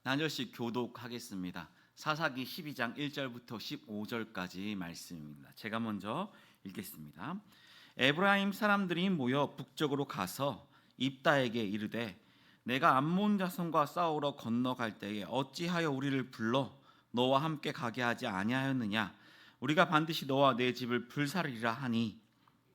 한 절씩 교독하겠습니다. 사사기 12장 1절부터 15절까지 말씀입니다. 제가 먼저 읽겠습니다. 에브라임 사람들이 모여 북쪽으로 가서 입다에게 이르되 내가 암몬 자손과 싸우러 건너갈 때에 어찌하여 우리를 불러 너와 함께 가게 하지 아니하였느냐? 우리가 반드시 너와 내 집을 불사르리라 하니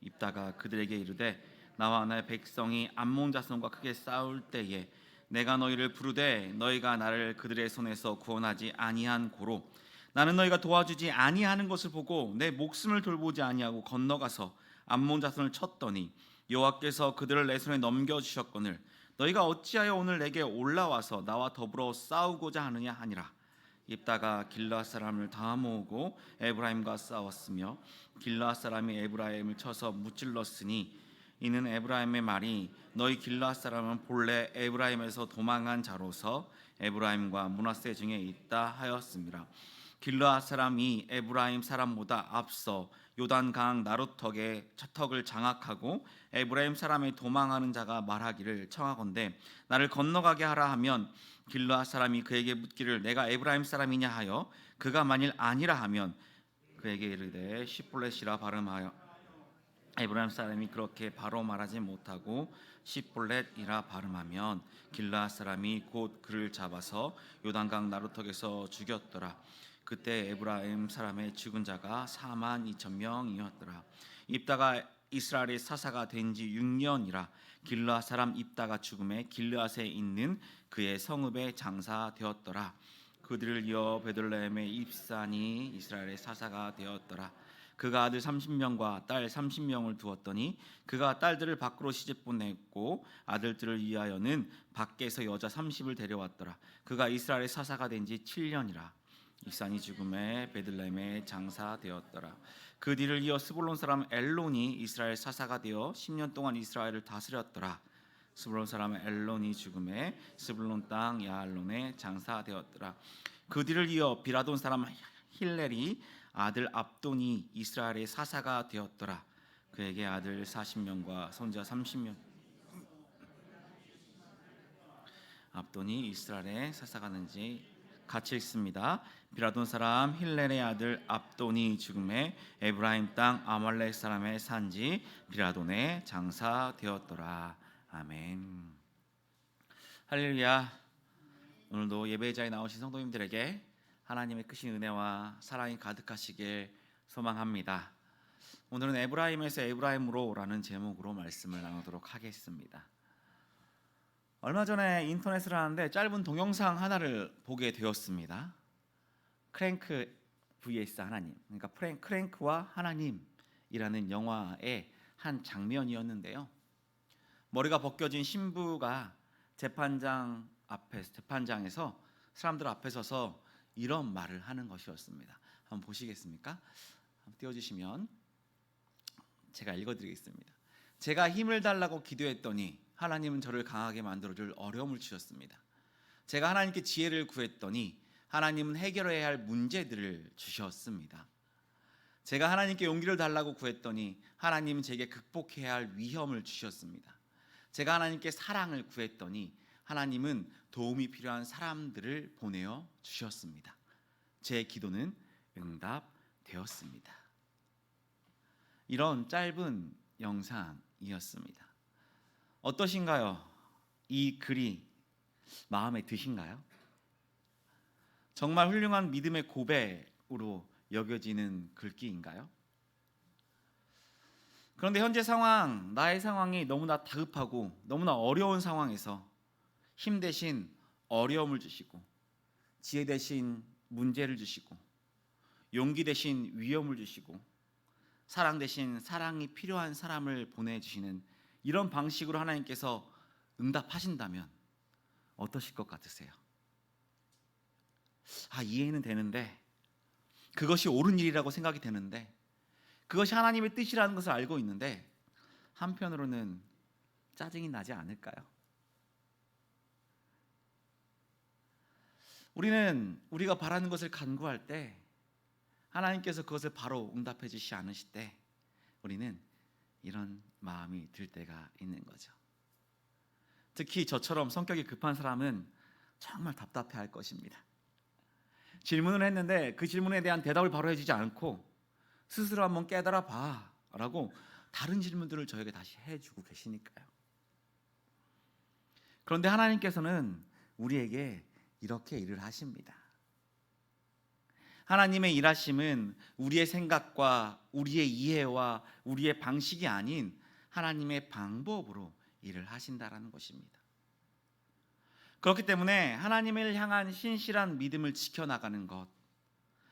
입다가 그들에게 이르되 나와 나의 백성이 암몬 자손과 크게 싸울 때에 내가 너희를 부르되 너희가 나를 그들의 손에서 구원하지 아니한 고로 나는 너희가 도와주지 아니하는 것을 보고 내 목숨을 돌보지 아니하고 건너가서 암몬 자손을 쳤더니 여호와께서 그들을 내 손에 넘겨주셨거늘 너희가 어찌하여 오늘 내게 올라와서 나와 더불어 싸우고자 하느냐 하니라. 입다가 길르앗 사람을 다 모으고 에브라임과 싸웠으며 길르앗 사람이 에브라임을 쳐서 무찔렀으니 이는 에브라임의 말이 너희 길르앗 사람은 본래 에브라임에서 도망한 자로서 에브라임과 므낫세 중에 있다 하였습니다. 길르앗 사람이 에브라임 사람보다 앞서 요단강 나루턱에 척턱을 장악하고 에브라임 사람의 도망하는 자가 말하기를 청하건대 나를 건너가게 하라 하면 길르앗 사람이 그에게 묻기를 내가 에브라임 사람이냐 하여 그가 만일 아니라 하면 그에게 이르되 시볼렛이라 발음하여 에브라임 사람이 그렇게 바로 말하지 못하고 시볼렛이라 발음하면 길르앗 사람이 곧 그를 잡아서 요단강 나루턱에서 죽였더라. 그때 에브라임 사람의 죽은 자가 4만 2천 명이었더라. 입다가 이스라엘의 사사가 된 지 6년이라 길르앗 사람 입다가 죽음에 길르앗에 있는 그의 성읍에 장사되었더라. 그들을 이어 베들레헴의 입산이 이스라엘의 사사가 되었더라. 그가 아들 30명과 딸 30명을 두었더니 그가 딸들을 밖으로 시집 보냈고 아들들을 위하여는 밖에서 여자 30을 데려왔더라. 그가 이스라엘의 사사가 된 지 7년이라 입산이 죽음에 베들레헴에 장사되었더라. 그 뒤를 이어 스불론 사람 엘론이 이스라엘 사사가 되어 10년 동안 이스라엘을 다스렸더라. 스불론 사람 엘론이 죽음에 스불론 땅 야알론에 장사되었더라. 그 뒤를 이어 비라돈 사람 힐렐이 아들 압돈이 이스라엘의 사사가 되었더라. 그에게 아들 40명과 손자 30명. 압돈이 이스라엘의 사사가 된지 같이 읽습니다. 비라돈 사람 힐렐의 아들 압돈이 죽음에 에브라임 땅 아말렉 사람의 산지 비라돈에 장사되었더라. 아멘. 할렐루야. 오늘도 예배자에 나오신 성도님들에게 하나님의 크신 은혜와 사랑이 가득하시길 소망합니다. 오늘은 에브라임에서 에브라임으로라는 제목으로 말씀을 나누도록 하겠습니다. 얼마 전에 인터넷을 하는데 짧은 동영상 하나를 보게 되었습니다. 크랭크 vs 하나님, 그러니까 크랭크와 하나님이라는 영화의 한 장면이었는데요. 머리가 벗겨진 신부가 재판장에서 사람들 앞에 서서 이런 말을 하는 것이었습니다. 한번 보시겠습니까? 한번 띄워주시면 제가 읽어드리겠습니다. 제가 힘을 달라고 기도했더니 하나님은 저를 강하게 만들어줄 어려움을 주셨습니다. 제가 하나님께 지혜를 구했더니 하나님은 해결해야 할 문제들을 주셨습니다. 제가 하나님께 용기를 달라고 구했더니 하나님은 제게 극복해야 할 위험을 주셨습니다. 제가 하나님께 사랑을 구했더니 하나님은 도움이 필요한 사람들을 보내어 주셨습니다. 제 기도는 응답되었습니다. 이런 짧은 영상이었습니다. 어떠신가요? 이 글이 마음에 드신가요? 정말 훌륭한 믿음의 고백으로 여겨지는 글귀인가요? 그런데 현재 상황, 나의 상황이 너무나 다급하고 너무나 어려운 상황에서 힘 대신 어려움을 주시고 지혜 대신 문제를 주시고 용기 대신 위험을 주시고 사랑 대신 사랑이 필요한 사람을 보내주시는 이런 방식으로 하나님께서 응답하신다면 어떠실 것 같으세요? 이해는 되는데, 그것이 옳은 일이라고 생각이 되는데, 그것이 하나님의 뜻이라는 것을 알고 있는데 한편으로는 짜증이 나지 않을까요? 우리가 바라는 것을 간구할 때 하나님께서 그것을 바로 응답해 주시지 않으실 때 우리는 이런 마음이 들 때가 있는 거죠. 특히 저처럼 성격이 급한 사람은 정말 답답해할 것입니다. 질문을 했는데 그 질문에 대한 대답을 바로 해주지 않고 스스로 한번 깨달아 봐라고 다른 질문들을 저에게 다시 해주고 계시니까요. 그런데 하나님께서는 우리에게 이렇게 일을 하십니다. 하나님의 일하심은 우리의 생각과 우리의 이해와 우리의 방식이 아닌 하나님의 방법으로 일을 하신다라는 것입니다. 그렇기 때문에 하나님을 향한 신실한 믿음을 지켜나가는 것,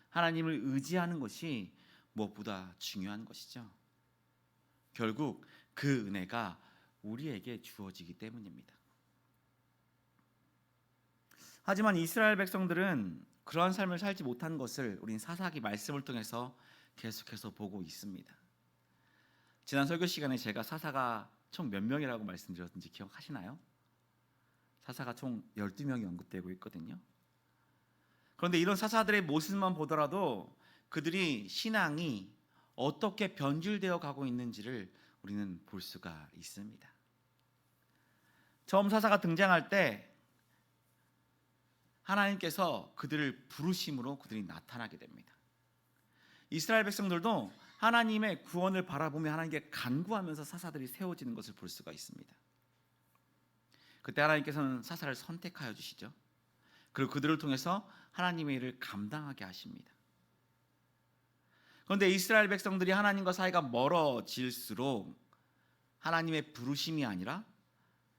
하나님을 의지하는 것이 무엇보다 중요한 것이죠. 결국 그 은혜가 우리에게 주어지기 때문입니다. 하지만 이스라엘 백성들은 그러한 삶을 살지 못한 것을 우린 사사기 말씀을 통해서 계속해서 보고 있습니다. 지난 설교 시간에 제가 사사가 총 몇 명이라고 말씀드렸는지 기억하시나요? 사사가 총 12명이 언급되고 있거든요. 그런데 이런 사사들의 모습만 보더라도 그들이 신앙이 어떻게 변질되어 가고 있는지를 우리는 볼 수가 있습니다. 처음 사사가 등장할 때 하나님께서 그들을 부르심으로 그들이 나타나게 됩니다. 이스라엘 백성들도 하나님의 구원을 바라보며 하나님께 간구하면서 사사들이 세워지는 것을 볼 수가 있습니다. 그때 하나님께서는 사사를 선택하여 주시죠. 그리고 그들을 통해서 하나님의 일을 감당하게 하십니다. 그런데 이스라엘 백성들이 하나님과 사이가 멀어질수록 하나님의 부르심이 아니라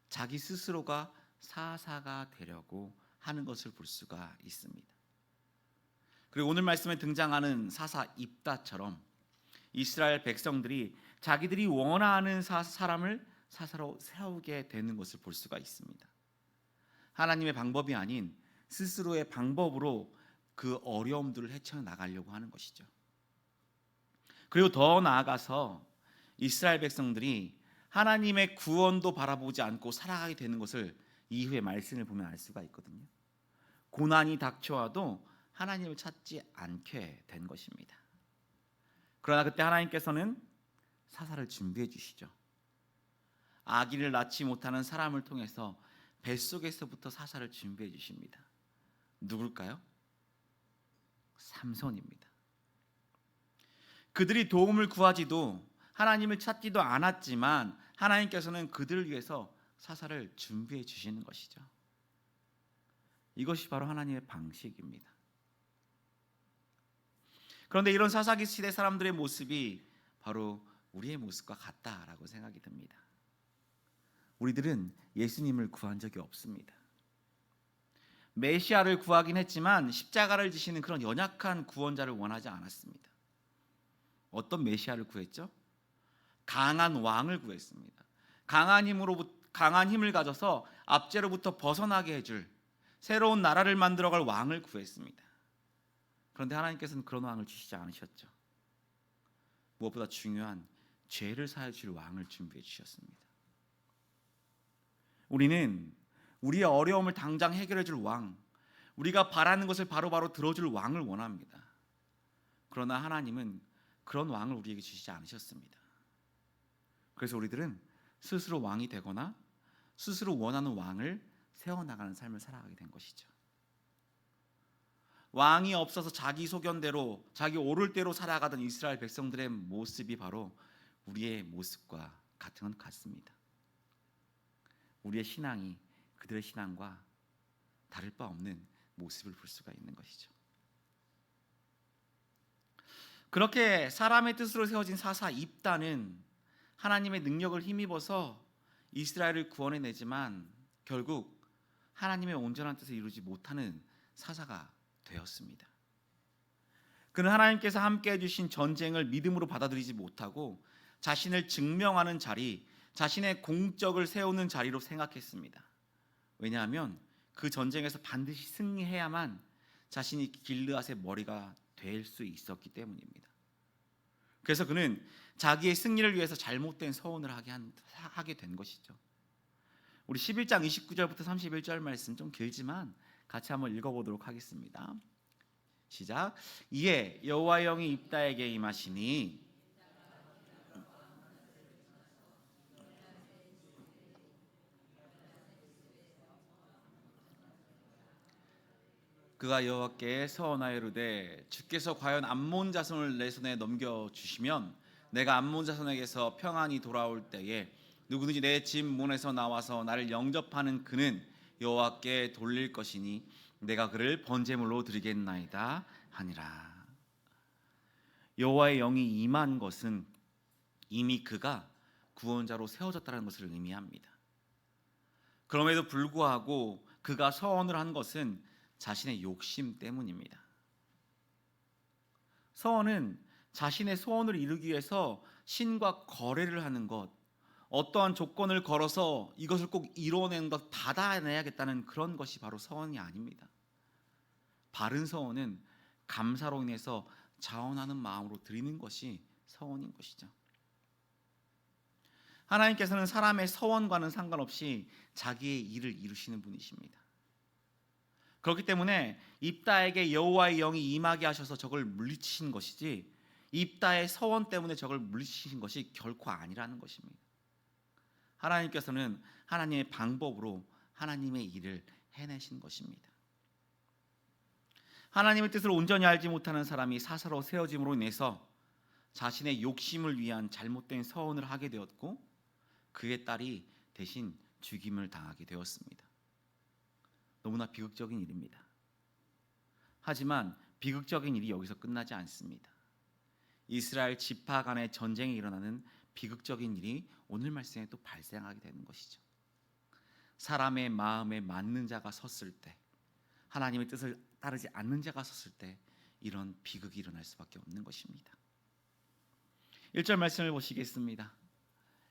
자기 스스로가 사사가 되려고 하는 것을 볼 수가 있습니다. 그리고 오늘 말씀에 등장하는 사사 입다처럼 이스라엘 백성들이 자기들이 원하는 사람을 사사로 세우게 되는 것을 볼 수가 있습니다. 하나님의 방법이 아닌 스스로의 방법으로 그 어려움들을 헤쳐나가려고 하는 것이죠. 그리고 더 나아가서 이스라엘 백성들이 하나님의 구원도 바라보지 않고 살아가게 되는 것을 이후의 말씀을 보면 알 수가 있거든요. 고난이 닥쳐와도 하나님을 찾지 않게 된 것입니다. 그러나 그때 하나님께서는 사사를 준비해 주시죠. 아기를 낳지 못하는 사람을 통해서 뱃속에서부터 사사를 준비해 주십니다. 누굴까요? 삼손입니다. 그들이 도움을 구하지도 하나님을 찾지도 않았지만 하나님께서는 그들을 위해서 사사를 준비해 주시는 것이죠. 이것이 바로 하나님의 방식입니다. 그런데 이런 사사기 시대 사람들의 모습이 바로 우리의 모습과 같다라고 생각이 듭니다. 우리들은 예수님을 구한 적이 없습니다. 메시아를 구하긴 했지만 십자가를 지시는 그런 연약한 구원자를 원하지 않았습니다. 어떤 메시아를 구했죠? 강한 왕을 구했습니다. 강한 힘을 가져서 압제로부터 벗어나게 해줄 새로운 나라를 만들어갈 왕을 구했습니다. 그런데 하나님께서는 그런 왕을 주시지 않으셨죠. 무엇보다 중요한 죄를 사해 줄 왕을 준비해 주셨습니다. 우리는 우리의 어려움을 당장 해결해 줄 왕, 우리가 바라는 것을 바로바로 들어줄 왕을 원합니다. 그러나 하나님은 그런 왕을 우리에게 주시지 않으셨습니다. 그래서 우리들은 스스로 왕이 되거나 스스로 원하는 왕을 세워나가는 삶을 살아가게 된 것이죠. 왕이 없어서 자기 소견대로 자기 오를 대로 살아가던 이스라엘 백성들의 모습이 바로 우리의 모습과 같은 건 같습니다. 우리의 신앙이 그들의 신앙과 다를 바 없는 모습을 볼 수가 있는 것이죠. 그렇게 사람의 뜻으로 세워진 사사 입다는 하나님의 능력을 힘입어서 이스라엘을 구원해내지만 결국 하나님의 온전한 뜻을 이루지 못하는 사사가 되었습니다. 그는 하나님께서 함께 해주신 전쟁을 믿음으로 받아들이지 못하고 자신을 증명하는 자리, 자신의 공적을 세우는 자리로 생각했습니다. 왜냐하면 그 전쟁에서 반드시 승리해야만 자신이 길르앗의 머리가 될 수 있었기 때문입니다. 그래서 그는 자기의 승리를 위해서 잘못된 서원을 하게 된 것이죠. 우리 11장 29절부터 31절 말씀 좀 길지만 같이 한번 읽어보도록 하겠습니다. 시작. 이에 여호와의 영이 입다에게 임하시니 그가 여호와께 서원하여 이르되 주께서 과연 암몬 자손을 내 손에 넘겨 주시면 내가 암몬 자손에게서 평안히 돌아올 때에 누구든지 내 집 문에서 나와서 나를 영접하는 그는 여호와께 돌릴 것이니 내가 그를 번제물로 드리겠나이다 하니라. 여호와의 영이 임한 것은 이미 그가 구원자로 세워졌다는 것을 의미합니다. 그럼에도 불구하고 그가 서원을 한 것은 자신의 욕심 때문입니다. 서원은 자신의 소원을 이루기 위해서 신과 거래를 하는 것, 어떠한 조건을 걸어서 이것을 꼭 이루어내는 것, 받아내야겠다는 그런 것이 바로 서원이 아닙니다. 바른 서원은 감사로 인해서 자원하는 마음으로 드리는 것이 서원인 것이죠. 하나님께서는 사람의 서원과는 상관없이 자기의 일을 이루시는 분이십니다. 그렇기 때문에 입다에게 여호와의 영이 임하게 하셔서 적을 물리치신 것이지 입다의 서원 때문에 적을 물리치신 것이 결코 아니라는 것입니다. 하나님께서는 하나님의 방법으로 하나님의 일을 해내신 것입니다. 하나님의 뜻을 온전히 알지 못하는 사람이 사사로 세워짐으로 인해서 자신의 욕심을 위한 잘못된 서원을 하게 되었고 그의 딸이 대신 죽임을 당하게 되었습니다. 너무나 비극적인 일입니다. 하지만 비극적인 일이 여기서 끝나지 않습니다. 이스라엘 지파 간의 전쟁이 일어나는 비극적인 일이 오늘 말씀에 또 발생하게 되는 것이죠. 사람의 마음에 맞는 자가 섰을 때, 하나님의 뜻을 따르지 않는 자가 섰을 때 이런 비극이 일어날 수밖에 없는 것입니다. 1절 말씀을 보시겠습니다.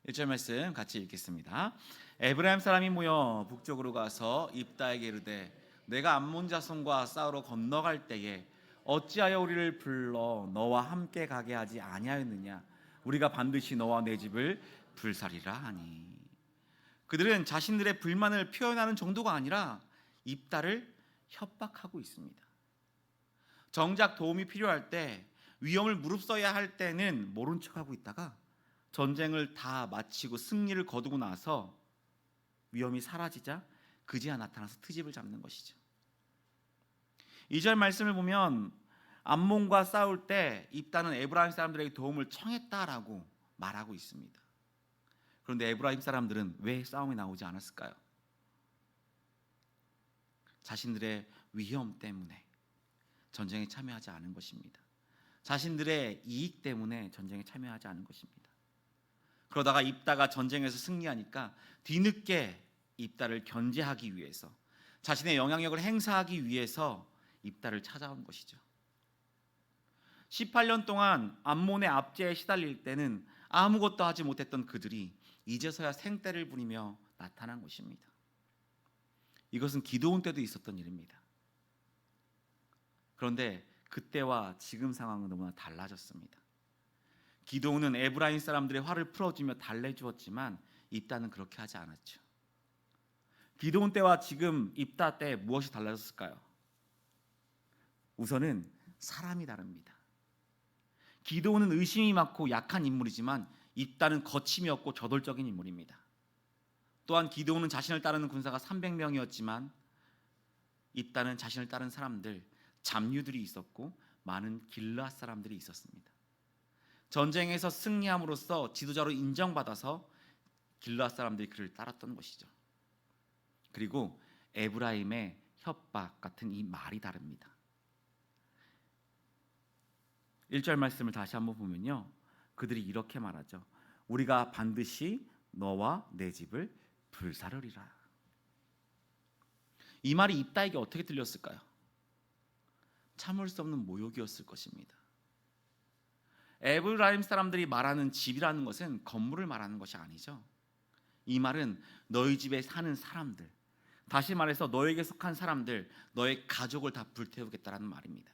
1절 말씀 같이 읽겠습니다. 에브라임 사람이 모여 북쪽으로 가서 입다에게 이르되 내가 암몬 자손과 싸우러 건너갈 때에 어찌하여 우리를 불러 너와 함께 가게 하지 아니하였느냐? 우리가 반드시 너와 내 집을 불살이라 하니. 그들은 자신들의 불만을 표현하는 정도가 아니라 입다를 협박하고 있습니다. 정작 도움이 필요할 때, 위험을 무릅써야 할 때는 모른 척하고 있다가 전쟁을 다 마치고 승리를 거두고 나서 위험이 사라지자 그제야 나타나서 트집을 잡는 것이죠. 2절 말씀을 보면 암몬과 싸울 때 입다는 에브라임 사람들에게 도움을 청했다라고 말하고 있습니다. 그런데 에브라임 사람들은 왜 싸움에 나오지 않았을까요? 자신들의 위험 때문에 전쟁에 참여하지 않은 것입니다. 자신들의 이익 때문에 전쟁에 참여하지 않은 것입니다. 그러다가 입다가 전쟁에서 승리하니까 뒤늦게 입다를 견제하기 위해서, 자신의 영향력을 행사하기 위해서 입다를 찾아온 것이죠. 18년 동안 암몬의 압제에 시달릴 때는 아무것도 하지 못했던 그들이 이제서야 생떼를 부리며 나타난 것입니다. 이것은 기드온 때도 있었던 일입니다. 그런데 그때와 지금 상황은 너무나 달라졌습니다. 기드온은 에브라임 사람들의 화를 풀어주며 달래주었지만 입다는 그렇게 하지 않았죠. 기드온 때와 지금 입다 때 무엇이 달라졌을까요? 우선은 사람이 다릅니다. 기드온은 의심이 많고 약한 인물이지만 입다는 거침이 없고 저돌적인 인물입니다. 또한 기드온은 자신을 따르는 군사가 300명이었지만 입다는 자신을 따른 사람들, 잡류들이 있었고 많은 길르앗 사람들이 있었습니다. 전쟁에서 승리함으로써 지도자로 인정받아서 길르앗 사람들이 그를 따랐던 것이죠. 그리고 에브라임의 협박 같은 이 말이 다릅니다. 1절 말씀을 다시 한번 보면요, 그들이 이렇게 말하죠. 우리가 반드시 너와 내 집을 불사르리라. 이 말이 입다에게 어떻게 들렸을까요? 참을 수 없는 모욕이었을 것입니다. 에브라임 사람들이 말하는 집이라는 것은 건물을 말하는 것이 아니죠. 이 말은 너희 집에 사는 사람들, 다시 말해서 너에게 속한 사람들, 너의 가족을 다 불태우겠다라는 말입니다.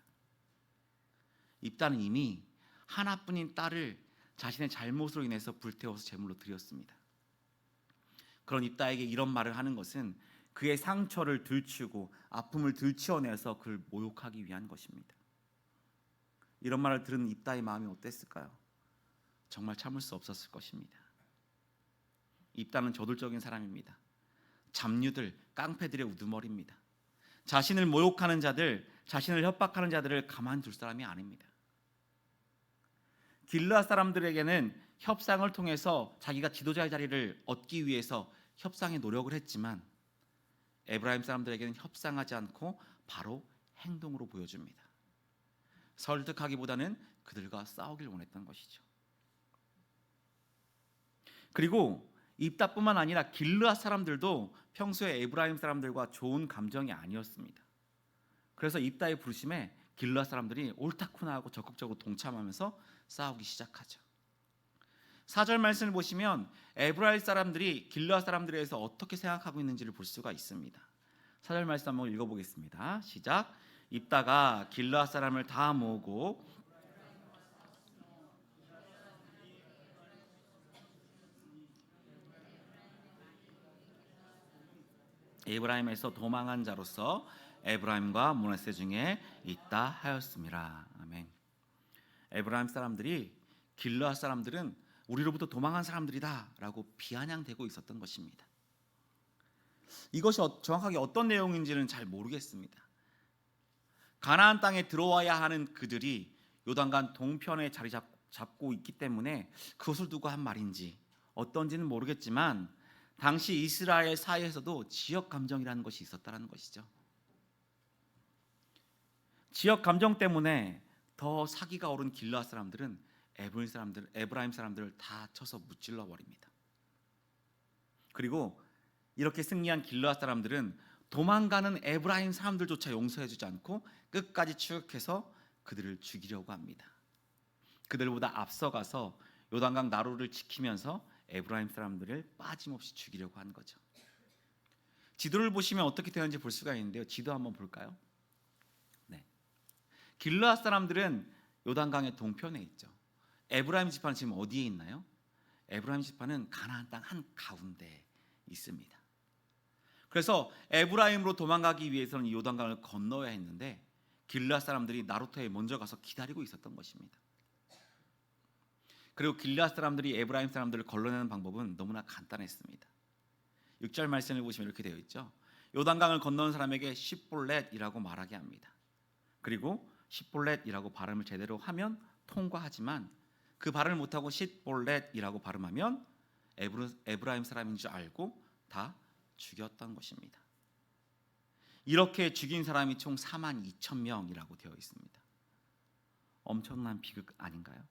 입다는 이미 하나뿐인 딸을 자신의 잘못으로 인해서 불태워서 제물로 드렸습니다. 그런 입다에게 이런 말을 하는 것은 그의 상처를 들추고 아픔을 들추어내서 그를 모욕하기 위한 것입니다. 이런 말을 들은 입다의 마음이 어땠을까요? 정말 참을 수 없었을 것입니다. 입다는 저돌적인 사람입니다. 잡류들, 깡패들의 우두머리입니다. 자신을 모욕하는 자들, 자신을 협박하는 자들을 가만둘 사람이 아닙니다. 길르앗 사람들에게는 협상을 통해서 자기가 지도자의 자리를 얻기 위해서 협상에 노력을 했지만 에브라임 사람들에게는 협상하지 않고 바로 행동으로 보여줍니다. 설득하기보다는 그들과 싸우길 원했던 것이죠. 그리고 입다뿐만 아니라 길르앗 사람들도 평소에 에브라임 사람들과 좋은 감정이 아니었습니다. 그래서 입다의 부르심에 길르앗 사람들이 옳다구나 하고 적극적으로 동참하면서 싸우기 시작하죠. 4절 말씀을 보시면 에브라임 사람들이 길르앗 사람들에 대해서 어떻게 생각하고 있는지를 볼 수가 있습니다. 4절 말씀 한번 읽어보겠습니다. 시작. 입다가 길르앗 사람을 다 모으고 에브라임에서 도망한 자로서 에브라임과 므낫세 중에 있다 하였습니다. 아멘. 에브라임 사람들이 길르앗 사람들은 우리로부터 도망한 사람들이다라고 비아냥대고 있었던 것입니다. 이것이 정확하게 어떤 내용인지는 잘 모르겠습니다. 가나안 땅에 들어와야 하는 그들이 요단강 동편에 자리 잡고 있기 때문에 그것을 두고 한 말인지 어떤지는 모르겠지만 당시 이스라엘 사이에서도 지역 감정이라는 것이 있었다는 것이죠. 지역 감정 때문에 더 사기가 오른 길르앗 사람들은 에브라임 사람들을 다 쳐서 무찔러 버립니다. 그리고 이렇게 승리한 길르앗 사람들은 도망가는 에브라임 사람들조차 용서해주지 않고 끝까지 추격해서 그들을 죽이려고 합니다. 그들보다 앞서가서 요단강 나루를 지키면서 에브라임 사람들을 빠짐없이 죽이려고 한 거죠. 지도를 보시면 어떻게 되는지 볼 수가 있는데요. 지도 한번 볼까요? 네. 길르앗 사람들은 요단강의 동편에 있죠. 에브라임 지파는 지금 어디에 있나요? 에브라임 지파는 가나안 땅 한 가운데 있습니다. 그래서 에브라임으로 도망가기 위해서는 요단강을 건너야 했는데 길르앗 사람들이 나루터에 먼저 가서 기다리고 있었던 것입니다. 그리고 길르앗 사람들이 에브라임 사람들을 걸러내는 방법은 너무나 간단했습니다. 6절 말씀을 보시면 이렇게 되어 있죠. 요단강을 건너는 사람에게 십볼렛이라고 말하게 합니다. 그리고 십볼렛이라고 발음을 제대로 하면 통과하지만 그 발음을 못하고 십볼렛이라고 발음하면 에브라임 사람인 줄 알고 다 죽였던 것입니다. 이렇게 죽인 사람이 총 42,000명이라고 되어 있습니다. 엄청난 비극 아닌가요?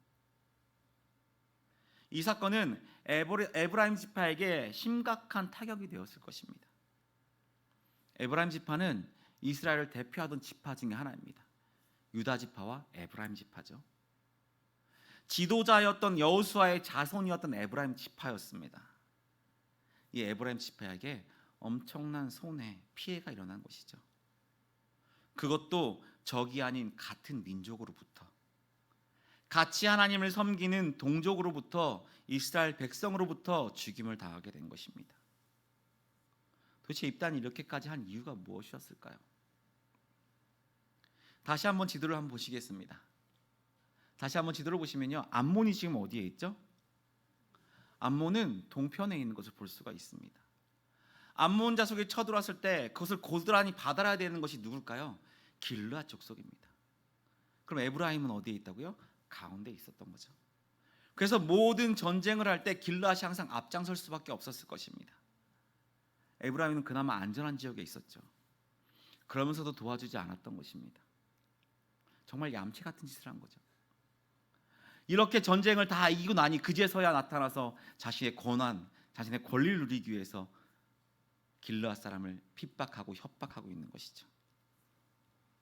이 사건은 에브라임 지파에게 심각한 타격이 되었을 것입니다. 에브라임 지파는 이스라엘을 대표하던 지파 중에 하나입니다. 유다 지파와 에브라임 지파죠. 지도자였던 여호수아의 자손이었던 에브라임 지파였습니다. 이 에브라임 지파에게 엄청난 손해, 피해가 일어난 것이죠. 그것도 적이 아닌 같은 민족으로부터, 같이 하나님을 섬기는 동족으로부터, 이스라엘 백성으로부터 죽임을 당하게 된 것입니다. 도대체 입단이 이렇게까지 한 이유가 무엇이었을까요? 다시 한번 지도를 한번 보시겠습니다. 다시 한번 지도를 보시면요, 암몬이 지금 어디에 있죠? 암몬은 동편에 있는 것을 볼 수가 있습니다. 암몬 자손이 쳐들어왔을 때 그것을 고스란히 받아야 되는 것이 누굴까요? 길르앗 족속입니다. 그럼 에브라임은 어디에 있다고요? 가운데 있었던 거죠. 그래서 모든 전쟁을 할 때 길르앗이 항상 앞장설 수밖에 없었을 것입니다. 에브라임은 그나마 안전한 지역에 있었죠. 그러면서도 도와주지 않았던 것입니다. 정말 얌체 같은 짓을 한 거죠. 이렇게 전쟁을 다 이기고 나니 그제서야 나타나서 자신의 권한, 자신의 권리를 누리기 위해서 길르앗 사람을 핍박하고 협박하고 있는 것이죠.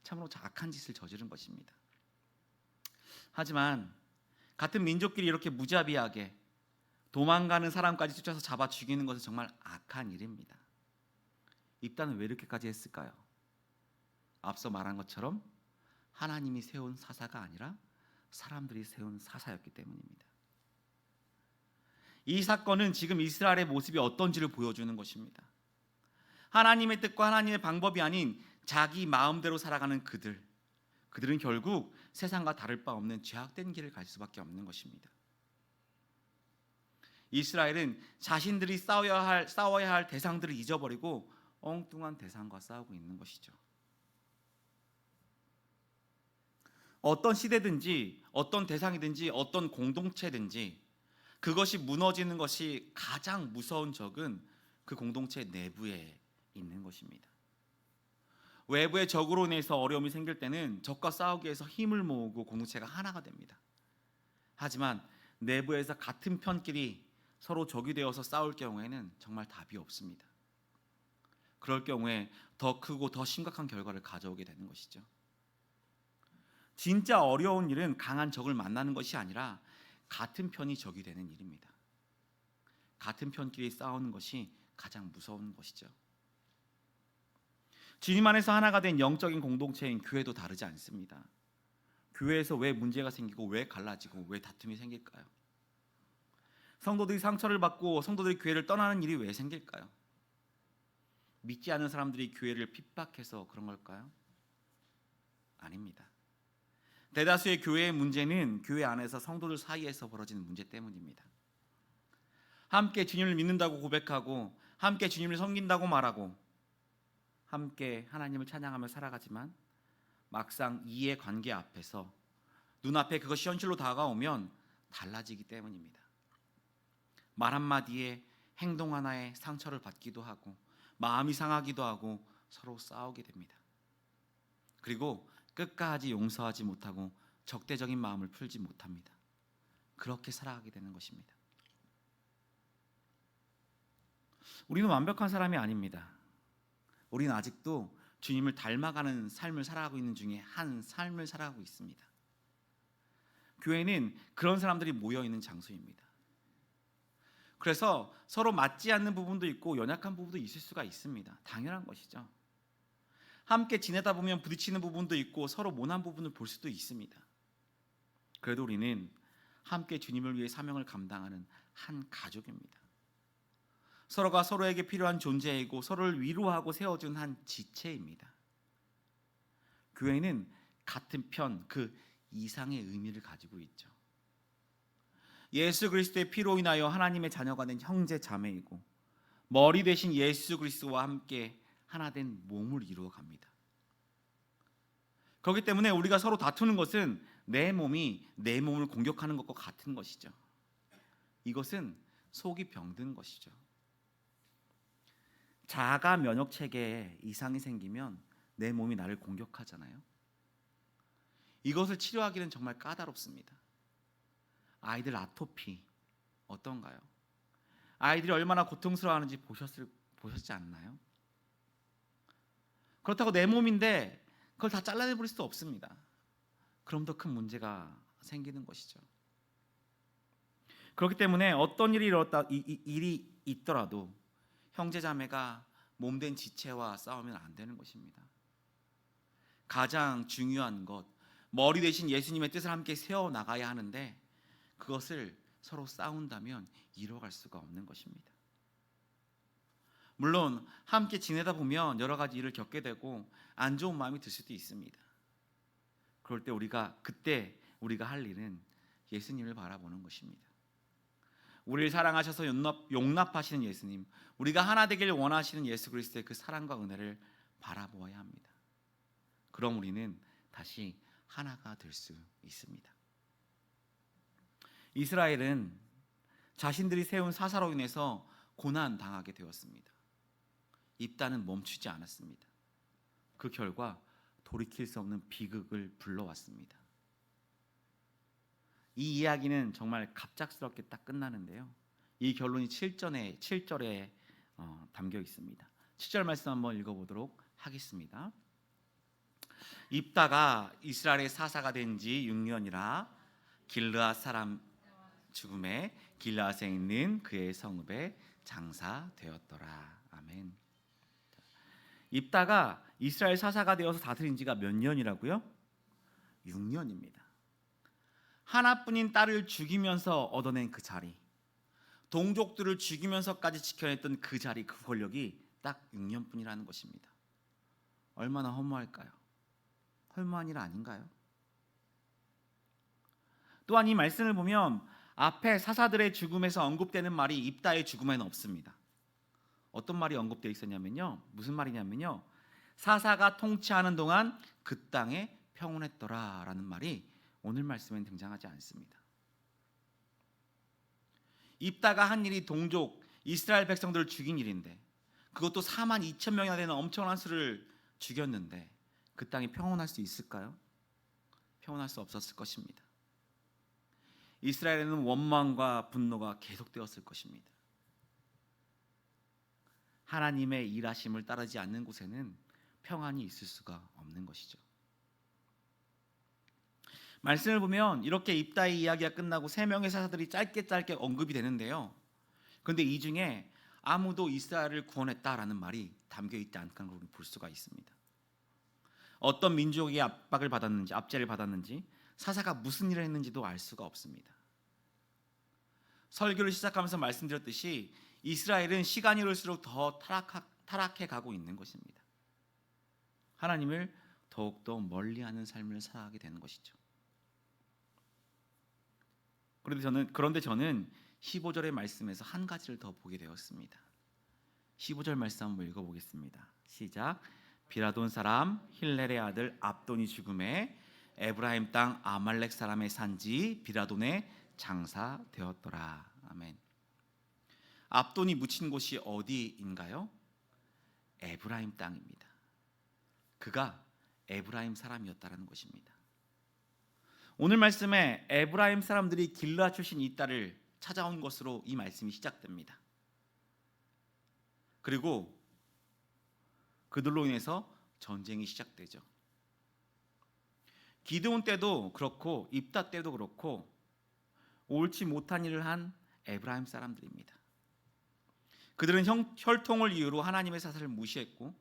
참으로 악한 짓을 저지른 것입니다. 하지만 같은 민족끼리 이렇게 무자비하게 도망가는 사람까지 쫓아서 잡아 죽이는 것은 정말 악한 일입니다. 입단은 왜 이렇게까지 했을까요? 앞서 말한 것처럼 하나님이 세운 사사가 아니라 사람들이 세운 사사였기 때문입니다. 이 사건은 지금 이스라엘의 모습이 어떤지를 보여주는 것입니다. 하나님의 뜻과 하나님의 방법이 아닌 자기 마음대로 살아가는 그들은 결국 세상과 다를 바 없는 죄악된 길을 갈 수밖에 없는 것입니다. 이스라엘은 자신들이 싸워야 할 대상들을 잊어버리고 엉뚱한 대상과 싸우고 있는 것이죠. 어떤 시대든지 어떤 대상이든지 어떤 공동체든지 그것이 무너지는 것이 가장 무서운 적은 그 공동체 내부에 있는 것입니다. 외부의 적으로 인해서 어려움이 생길 때는 적과 싸우기 위해서 힘을 모으고 공동체가 하나가 됩니다. 하지만 내부에서 같은 편끼리 서로 적이 되어서 싸울 경우에는 정말 답이 없습니다. 그럴 경우에 더 크고 더 심각한 결과를 가져오게 되는 것이죠. 진짜 어려운 일은 강한 적을 만나는 것이 아니라 같은 편이 적이 되는 일입니다. 같은 편끼리 싸우는 것이 가장 무서운 것이죠. 주님 안에서 하나가 된 영적인 공동체인 교회도 다르지 않습니다. 교회에서 왜 문제가 생기고 왜 갈라지고 왜 다툼이 생길까요? 성도들이 상처를 받고 성도들이 교회를 떠나는 일이 왜 생길까요? 믿지 않는 사람들이 교회를 핍박해서 그런 걸까요? 아닙니다. 대다수의 교회의 문제는 교회 안에서 성도들 사이에서 벌어지는 문제 때문입니다. 함께 주님을 믿는다고 고백하고 함께 주님을 섬긴다고 말하고 함께 하나님을 찬양하며 살아가지만 막상 이해 관계 앞에서 눈앞에 그것이 현실로 다가오면 달라지기 때문입니다. 말 한마디에 행동 하나에 상처를 받기도 하고 마음이 상하기도 하고 서로 싸우게 됩니다. 그리고 끝까지 용서하지 못하고 적대적인 마음을 풀지 못합니다. 그렇게 살아가게 되는 것입니다. 우리는 완벽한 사람이 아닙니다. 우리는 아직도 주님을 닮아가는 삶을 살아가고 있는 중에 한 삶을 살아가고 있습니다. 교회는 그런 사람들이 모여 있는 장소입니다. 그래서 서로 맞지 않는 부분도 있고 연약한 부분도 있을 수가 있습니다. 당연한 것이죠. 함께 지내다 보면 부딪히는 부분도 있고 서로 모난 부분을 볼 수도 있습니다. 그래도 우리는 함께 주님을 위해 사명을 감당하는 한 가족입니다. 서로가 서로에게 필요한 존재이고 서로를 위로하고 세워준 한 지체입니다. 교회는 같은 편, 그 이상의 의미를 가지고 있죠. 예수 그리스도의 피로 인하여 하나님의 자녀가 된 형제 자매이고 머리 대신 예수 그리스도와 함께 하나 된 몸을 이루어 갑니다. 그렇기 때문에 우리가 서로 다투는 것은 내 몸이 내 몸을 공격하는 것과 같은 것이죠. 이것은 속이 병든 것이죠. 자가 면역 체계에 이상이 생기면 내 몸이 나를 공격하잖아요. 이것을 치료하기는 정말 까다롭습니다. 아이들 아토피 어떤가요? 아이들이 얼마나 고통스러워하는지 보셨지 않나요? 그렇다고 내 몸인데 그걸 다 잘라내버릴 수 없습니다. 그럼 더 큰 문제가 생기는 것이죠. 그렇기 때문에 어떤 일이 있더라도 형제자매가 몸된 지체와 싸우면 안 되는 것입니다. 가장 중요한 것, 머리 대신 예수님의 뜻을 함께 세워나가야 하는데 그것을 서로 싸운다면 이뤄갈 수가 없는 것입니다. 물론 함께 지내다 보면 여러 가지 일을 겪게 되고 안 좋은 마음이 들 수도 있습니다. 그럴 때 그때 우리가 할 일은 예수님을 바라보는 것입니다. 우리를 사랑하셔서 용납하시는 예수님, 우리가 하나 되기를 원하시는 예수 그리스도의 그 사랑과 은혜를 바라보아야 합니다. 그럼 우리는 다시 하나가 될 수 있습니다. 이스라엘은 자신들이 세운 사사로 인해서 고난 당하게 되었습니다. 입단은 멈추지 않았습니다. 그 결과 돌이킬 수 없는 비극을 불러왔습니다. 이 이야기는 정말 갑작스럽게 딱 끝나는데요. 이 결론이 7절에 담겨 있습니다. 7절 말씀 한번 읽어보도록 하겠습니다. 입다가 이스라엘의 사사가 된 지 6년이라 길르앗 사람 죽음에 길르앗에 있는 그의 성읍에 장사되었더라. 아멘. 입다가 이스라엘 사사가 되어서 다스린 지가 몇 년이라고요? 6년입니다. 하나뿐인 딸을 죽이면서 얻어낸 그 자리, 동족들을 죽이면서까지 지켜냈던 그 자리, 그 권력이 딱 6년뿐이라는 것입니다. 얼마나 허무할까요? 허무한 일 아닌가요? 또한 이 말씀을 보면 앞에 사사들의 죽음에서 언급되는 말이 입다의 죽음에는 없습니다. 어떤 말이 언급되어 있었냐면요, 무슨 말이냐면요, 사사가 통치하는 동안 그 땅에 평온했더라라는 말이 오늘 말씀엔 등장하지 않습니다. 입다가 한 일이 동족 이스라엘 백성들을 죽인 일인데, 그것도 4만 2천 명이나 되는 엄청난 수를 죽였는데 그 땅이 평온할 수 있을까요? 평온할 수 없었을 것입니다. 이스라엘에는 원망과 분노가 계속되었을 것입니다. 하나님의 일하심을 따르지 않는 곳에는 평안이 있을 수가 없는 것이죠. 말씀을 보면 이렇게 입다의 이야기가 끝나고 세 명의 사사들이 짧게 언급이 되는데요. 그런데 이 중에 아무도 이스라엘을 구원했다라는 말이 담겨 있지 않다는 걸 볼 수가 있습니다. 어떤 민족에게 압제를 받았는지, 사사가 무슨 일을 했는지도 알 수가 없습니다. 설교를 시작하면서 말씀드렸듯이 이스라엘은 시간이 흐를수록 더 타락해 가고 있는 것입니다. 하나님을 더욱더 멀리하는 삶을 살아가게 되는 것이죠. 그런데 저는 15절의 말씀에서 한 가지를 더 보게 되었습니다. 15절 말씀 한번 읽어보겠습니다. 시작. 비라돈 사람 힐렐의 아들 압돈이 죽음에 에브라임 땅 아말렉 사람의 산지 비라돈에 장사되었더라. 아멘. 압돈이 묻힌 곳이 어디인가요? 에브라임 땅입니다. 그가 에브라임 사람이었다는 것입니다. 오늘 말씀에 에브라임 사람들이 길르앗 출신 이따를 찾아온 것으로 이 말씀이 시작됩니다. 그리고 그들로 인해서 전쟁이 시작되죠. 기드온 때도 그렇고 입다 때도 그렇고 옳지 못한 일을 한 에브라임 사람들입니다. 그들은 혈통을 이유로 하나님의 사사를 무시했고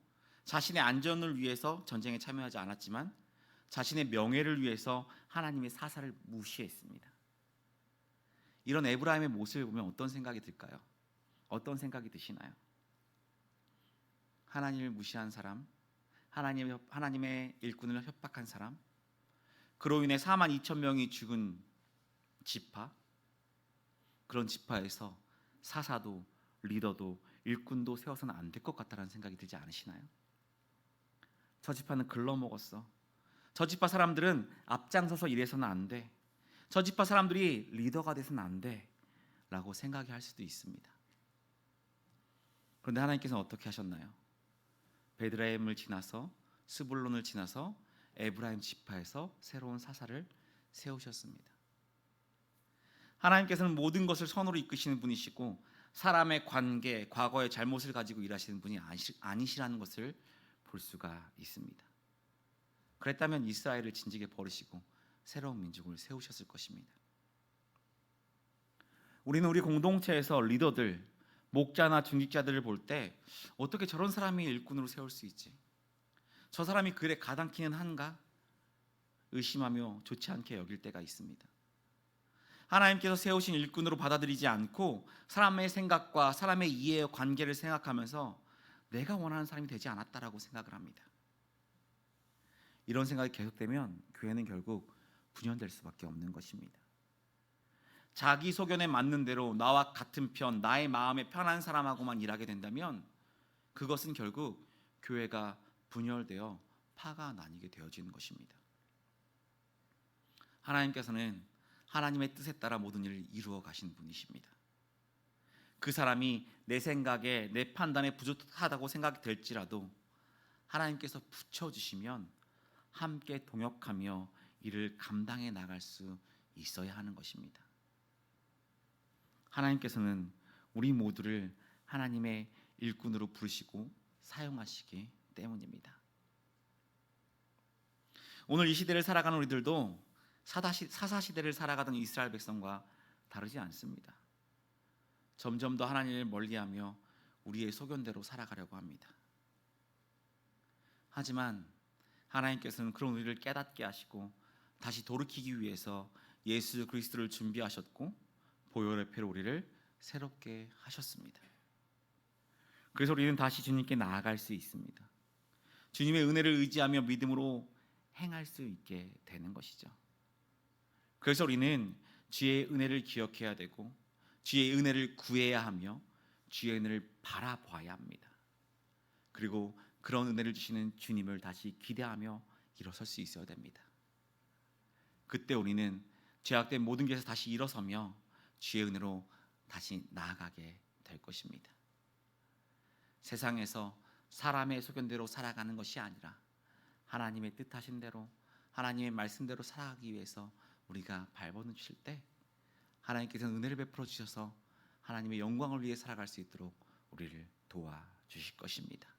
자신의 안전을 위해서 전쟁에 참여하지 않았지만 자신의 명예를 위해서 하나님의 사사를 무시했습니다. 이런 에브라임의 모습을 보면 어떤 생각이 들까요? 어떤 생각이 드시나요? 하나님을 무시한 사람, 하나님의 일꾼을 협박한 사람, 그로 인해 4만 2천 명이 죽은 지파, 그런 지파에서 사사도 리더도 일꾼도 세워서는 안 될 것 같다는 생각이 들지 않으시나요? 저 지파는 글러먹었어. 저 지파 사람들은 앞장서서 일해서는 안 돼. 저 지파 사람들이 리더가 돼서는 안 돼. 라고 생각이 할 수도 있습니다. 그런데 하나님께서는 어떻게 하셨나요? 베드레헴을 지나서 스불론을 지나서 에브라임 지파에서 새로운 사사를 세우셨습니다. 하나님께서는 모든 것을 선으로 이끄시는 분이시고 사람의 관계, 과거의 잘못을 가지고 일하시는 분이 아니시라는 것을 볼 수가 있습니다. 그랬다면 이스라엘을 진즉에 버리시고 새로운 민족을 세우셨을 것입니다. 우리는 우리 공동체에서 리더들, 목자나 중직자들을 볼 때 어떻게 저런 사람이 일꾼으로 세울 수 있지? 저 사람이 그 일에 가당키는 한가? 의심하며 좋지 않게 여길 때가 있습니다. 하나님께서 세우신 일꾼으로 받아들이지 않고 사람의 생각과 사람의 이해의 관계를 생각하면서 내가 원하는 사람이 되지 않았다라고 생각을 합니다. 이런 생각이 계속되면 교회는 결국 분열될 수밖에 없는 것입니다. 자기 소견에 맞는 대로 나와 같은 편, 나의 마음에 편한 사람하고만 일하게 된다면 그것은 결국 교회가 분열되어 파가 나뉘게 되어지는 것입니다. 하나님께서는 하나님의 뜻에 따라 모든 일을 이루어 가신 분이십니다. 그 사람이 내 생각에 내 판단에 부족하다고 생각이 될지라도 하나님께서 붙여주시면 함께 동역하며 이를 감당해 나갈 수 있어야 하는 것입니다. 하나님께서는 우리 모두를 하나님의 일꾼으로 부르시고 사용하시기 때문입니다. 오늘 이 시대를 살아가는 우리들도 사사시대를 살아가던 이스라엘 백성과 다르지 않습니다. 점점 더 하나님을 멀리하며 우리의 소견대로 살아가려고 합니다. 하지만 하나님께서는 그런 우리를 깨닫게 하시고 다시 돌이키기 위해서 예수 그리스도를 준비하셨고 보혈의 피로 우리를 새롭게 하셨습니다. 그래서 우리는 다시 주님께 나아갈 수 있습니다. 주님의 은혜를 의지하며 믿음으로 행할 수 있게 되는 것이죠. 그래서 우리는 주의 은혜를 기억해야 되고 주의 은혜를 구해야 하며 주의 은혜를 바라봐야 합니다. 그리고 그런 은혜를 주시는 주님을 다시 기대하며 일어설 수 있어야 됩니다. 그때 우리는 죄악된 모든 것에서 다시 일어서며 주의 은혜로 다시 나아가게 될 것입니다. 세상에서 사람의 소견대로 살아가는 것이 아니라 하나님의 뜻하신 대로 하나님의 말씀대로 살아가기 위해서 우리가 발버둥 칠 때 하나님께서는 은혜를 베풀어 주셔서 하나님의 영광을 위해 살아갈 수 있도록 우리를 도와주실 것입니다.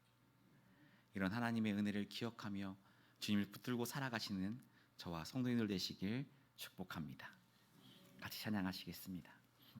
이런 하나님의 은혜를 기억하며 주님을 붙들고 살아가시는 저와 성도님들 되시길 축복합니다. 같이 찬양하시겠습니다.